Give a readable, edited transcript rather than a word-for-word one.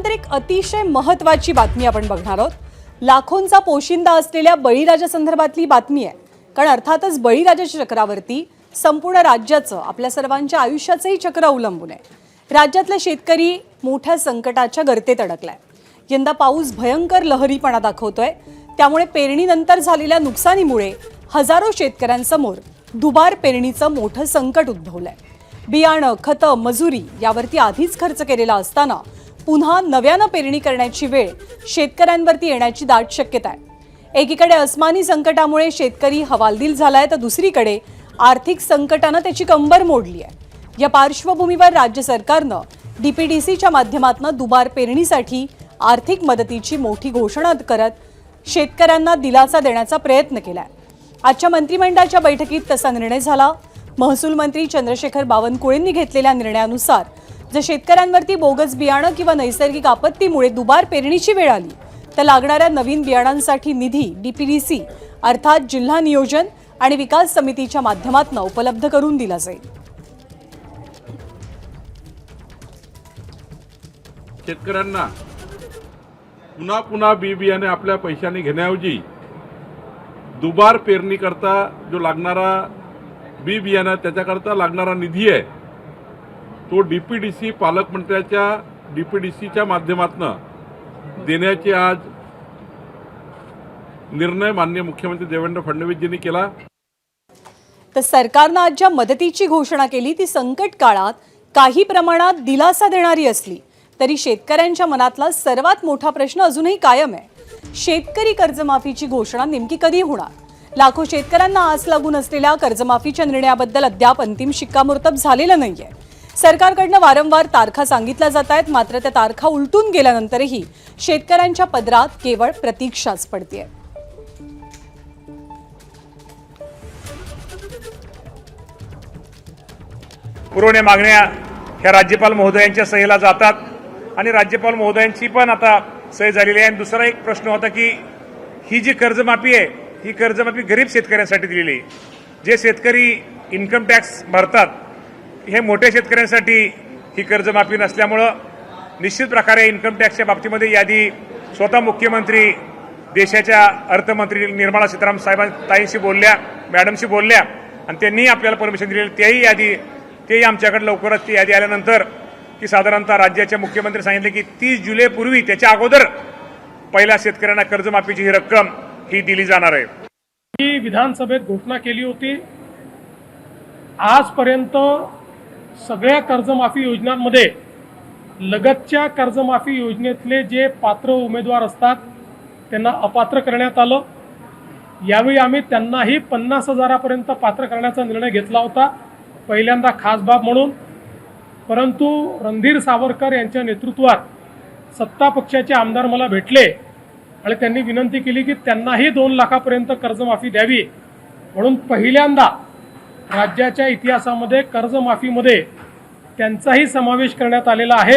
त्यानंतर एक अतिशय महत्त्वाची बातमी आपण बघणार आहोत। लाखोंचा पोशिंदा असलेल्या बळीराजा संदर्भातली बातमी आहे। कारण अर्थातच बळीराजाच्या चक्रावरती संपूर्ण राज्याचं, आपल्या सर्वांच्या आयुष्याचंही चक्र अवलंबून आहे। राज्यातला शेतकरी मोठ्या संकटाच्या गर्तेत अडकलाय। यंदा पाऊस भयंकर लहरीपणा दाखवतोय, त्यामुळे पेरणीनंतर झालेल्या नुकसानीमुळे हजारो शेतकऱ्यांसमोर दुबार पेरणीचं मोठं संकट उद्भवलंय। बियाणं, खतं, मजुरी यावरती आधीच खर्च केलेला असताना पुन्हा नव्यानं पेरणी करण्याची वेळ शेतकऱ्यांवरती येण्याची दाट शक्यता आहे। एकीकडे अस्मानी संकटामुळे शेतकरी हवालदिल झालाय, तर दुसरीकडे आर्थिक संकटानं त्याची कंबर मोडली आहे। या पार्श्वभूमीवर राज्य सरकारनं डीपीडीसीच्या माध्यमातून दुबार पेरणीसाठी आर्थिक मदतीची मोठी घोषणा करत शेतकऱ्यांना दिलासा देण्याचा प्रयत्न केलाय। आजच्या मंत्रिमंडळाच्या बैठकीत तसा निर्णय झाला। महसूल मंत्री चंद्रशेखर बावनकुळेंनी घेतलेल्या निर्णयानुसार जर शेतकऱ्यांवरती बोगस बियाणं किंवा नैसर्गिक आपत्तीमुळे दुबार पेरणीची वेळ आली तर लागणाऱ्या नवीन बियाणांसाठी निधी डीपीडीसी अर्थात जिल्हा नियोजन आणि विकास समितीच्या माध्यमातून उपलब्ध करून दिला जाईल। शेतकऱ्यांना पुन्हा पुन्हा बी बियाणे आपल्या पैशाने घेण्याऐवजी दुबार पेरणी करता जो लागणारा बी बियाणं त्याच्याकरता लागणारा निधी आहे तो डीपीडीसी पालकमंत्र्याच्या डीपीडीसीच्या माध्यमातून देण्याचे आज निर्णय माननीय मुख्यमंत्री देवेंद्र फडणवीसजींनी केला। तर सरकारनं आज ज्या मदतीची घोषणा केली ती संकट काळात काही प्रमाणात दिलासा देणारी असली तरी शेतकऱ्यांच्या मनातला सर्वात मोठा प्रश्न अजूनही कायम आहे। शेतकरी कर्जमाफीची घोषणा नेमकी कधी होणार? लाखो शेतकऱ्यांना आस लागून असलेल्या कर्जमाफीच्या निर्णयाबद्दल अद्याप अंतिम शिक्कामोर्तब झालेलं नाहीये। सरकारकडनं वारंवार तारखा सांगितल्या जात आहेत, मात्र त्या तारखा उलटून गेल्यानंतरही शेतकऱ्यांच्या पदरात केवळ प्रतीक्षाच पडतेय। पुरवण्या मागण्या ह्या राज्यपाल महोदयांच्या सहीला जातात आणि राज्यपाल महोदयांची पण आता सही झालेली आहे। आणि दुसरा एक प्रश्न होता की ही जी कर्जमाफी आहे ही कर्जमाफी गरीब शेतकऱ्यांसाठी दिलेली आहे। जे शेतकरी इन्कम टॅक्स भरतात हे मोठ्या शेतकऱ्यांसाठी ही कर्जमाफी नसल्यामुळं निश्चित प्रकारे इन्कम टॅक्सच्या बाबतीमध्ये यादी स्वतः मुख्यमंत्री देशाच्या अर्थमंत्री निर्मला सीतारामन साहेबांशी बोलल्या, मॅडमशी बोलल्या आणि त्यांनी आपल्याला परमिशन दिलेली तेही आमच्याकडे लवकरच ती यादी आल्यानंतर की साधारणतः राज्याच्या मुख्यमंत्री सांगितले की 30 जुलैपूर्वी त्याच्या अगोदर पहिल्या शेतकऱ्यांना कर्जमाफीची ही रक्कम ही दिली जाणार आहे। ही विधानसभेत घोषणा केली होती। आजपर्यंत सगळ्या कर्जमाफी योजनांमध्ये लगतच्या कर्जमाफी योजनेतले जे पात्र उमेदवार असतात त्यांना अपात्र करण्यात आलं। यावेळी आम्ही त्यांनाही 50,000पर्यंत पात्र करण्याचा निर्णय घेतला होता, पहिल्यांदा खास बाब म्हणून। परंतु रणधीर सावरकर यांच्या नेतृत्वात सत्ता पक्षाचे आमदार मला भेटले आणि त्यांनी विनंती केली की त्यांनाही 2 लाखापर्यंत कर्जमाफी द्यावी, म्हणून पहिल्यांदा राज्याच्या इतिहासामध्ये कर्जमाफीमध्ये त्यांचाही समावेश करण्यात आलेला आहे।